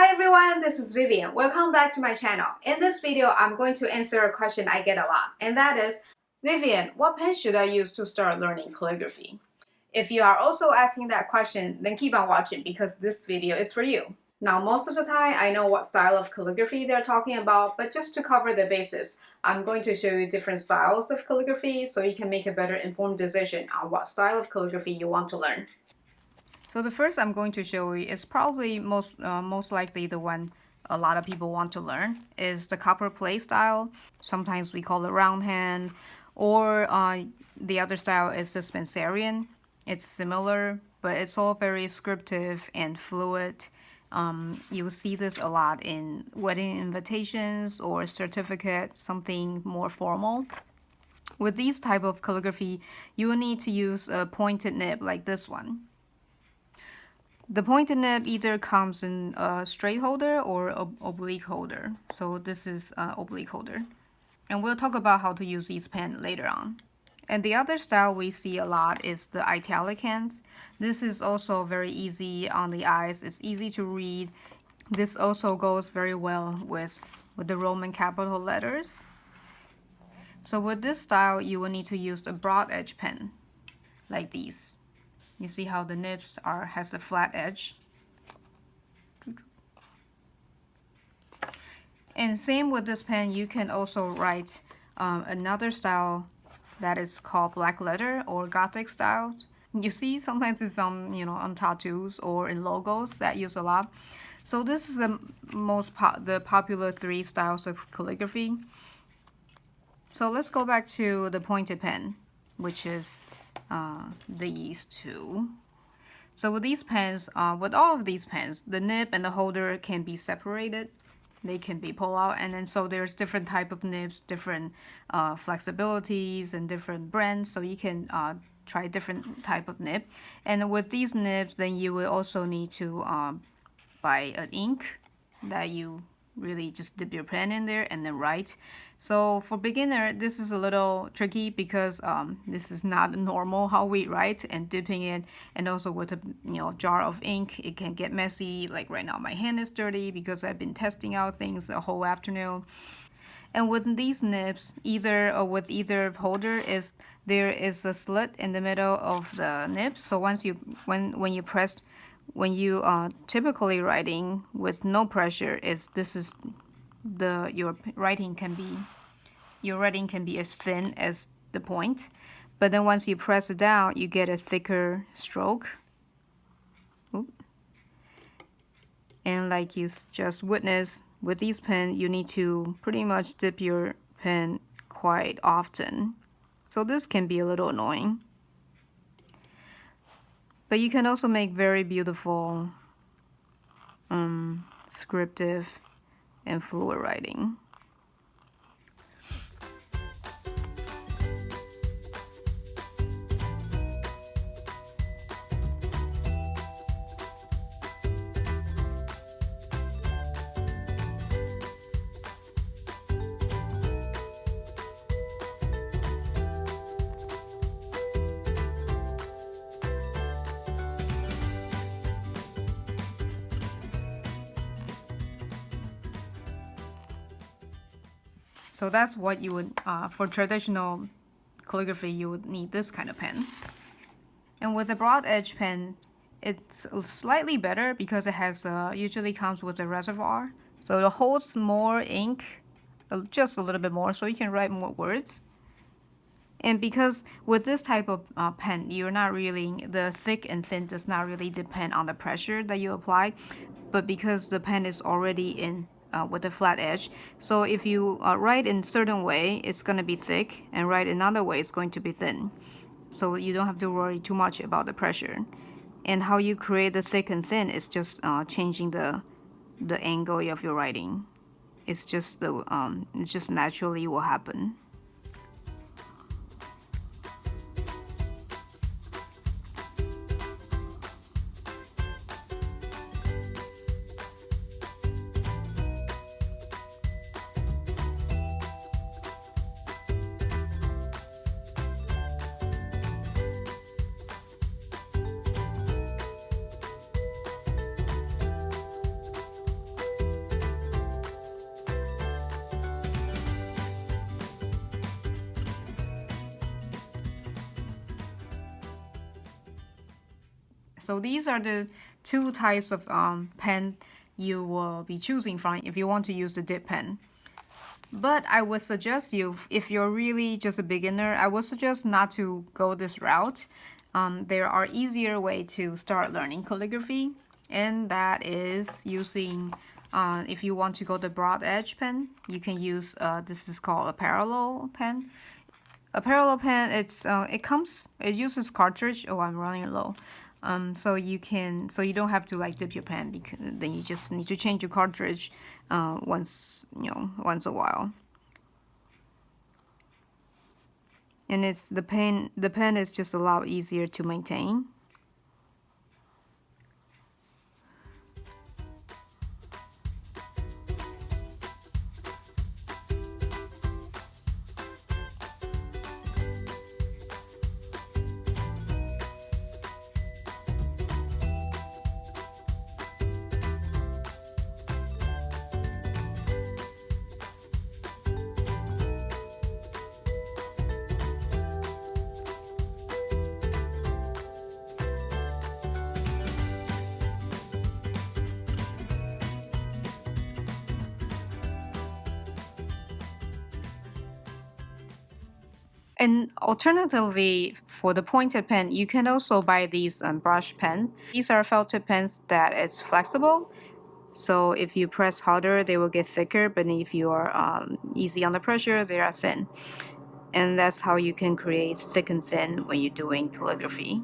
Hi everyone, this is Vivian. Welcome back to my channel. In this video, I'm going to answer a question I get a lot, and that is, Vivian, what pen should I use to start learning calligraphy? If you are also asking that question, then keep on watching because this video is for you. Now, most of the time, I know what style of calligraphy they're talking about, but just to cover the basis, I'm going to show you different styles of calligraphy so you can make a better informed decision on what style of calligraphy you want to learn. So the first I'm going to show you is probably most likely the one a lot of people want to learn is the copperplate style. Sometimes we call it round hand, or the other style is the Spencerian. It's similar, but it's all very descriptive and fluid. You'll see this a lot in wedding invitations or certificate, something more formal. With these type of calligraphy, you will need to use a pointed nib like this one. The pointed nib either comes in a straight holder or oblique holder. So this is oblique holder. And we'll talk about how to use these pens later on. And the other style we see a lot is the italic hands. This is also very easy on the eyes. It's easy to read. This also goes very well with the Roman capital letters. So with this style, you will need to use a broad edge pen like these. You see how the nibs has a flat edge. And same with this pen, you can also write another style that is called Blackletter or Gothic styles. You see sometimes it's on tattoos or in logos that use a lot. So this is the popular three styles of calligraphy. So let's go back to the pointed pen, which is these two. So with these pens, with all of these pens, the nib and the holder can be separated. They can be pulled out, and then so there's different type of nibs, different flexibilities, and different brands. So you can try different type of nib. And with these nibs, then you will also need to buy an ink that you really just dip your pen in there and then write. So for beginner, this is a little tricky because this is not normal how we write, and dipping it, and also with a jar of ink, it can get messy. Like right now my hand is dirty because I've been testing out things the whole afternoon. And with these nibs, with either holder, there is a slit in the middle of the nib. So when you typically writing with no pressure, your writing can be as thin as the point, but then once you press it down, you get a thicker stroke. Oops. And like you just witnessed with these pens, you need to pretty much dip your pen quite often. So this can be a little annoying. But you can also make very beautiful scriptive and fluid writing. So that's what you would, for traditional calligraphy, you would need this kind of pen. And with the broad edge pen, it's slightly better because it has usually comes with a reservoir. So it holds more ink, just a little bit more, so you can write more words. And because with this type of pen, the thick and thin does not really depend on the pressure that you apply, but because the pen is already in with a flat edge. So if you write in a certain way, it's going to be thick, and write another way, it's going to be thin. So you don't have to worry too much about the pressure. And how you create the thick and thin is just changing the angle of your writing. It's just naturally will happen. So these are the two types of pen you will be choosing from if you want to use the dip pen. But I would suggest you, if you're really just a beginner, I would suggest not to go this route. There are easier way to start learning calligraphy, and that is using, if you want to go the broad edge pen, you can use, this is called a parallel pen. A parallel pen, it uses cartridge. Oh, I'm running low. So you don't have to like dip your pen, because then you just need to change your cartridge once a while. And the pen is just a lot easier to maintain. And alternatively, for the pointed pen, you can also buy these brush pen. These are felted pens that is flexible. So if you press harder, they will get thicker, but if you are easy on the pressure, they are thin. And that's how you can create thick and thin when you're doing calligraphy.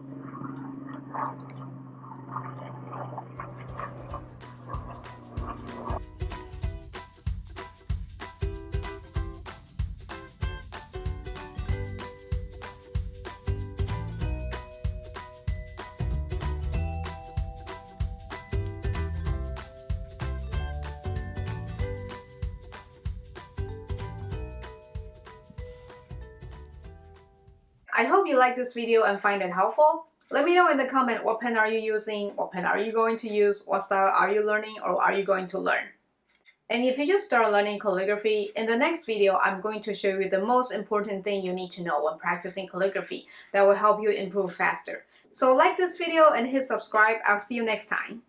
I hope you like this video and find it helpful. Let me know in the comment what pen are you using, what pen are you going to use, what style are you learning or are you going to learn. And if you just start learning calligraphy, in the next video I'm going to show you the most important thing you need to know when practicing calligraphy that will help you improve faster. So like this video and hit subscribe. I'll see you next time.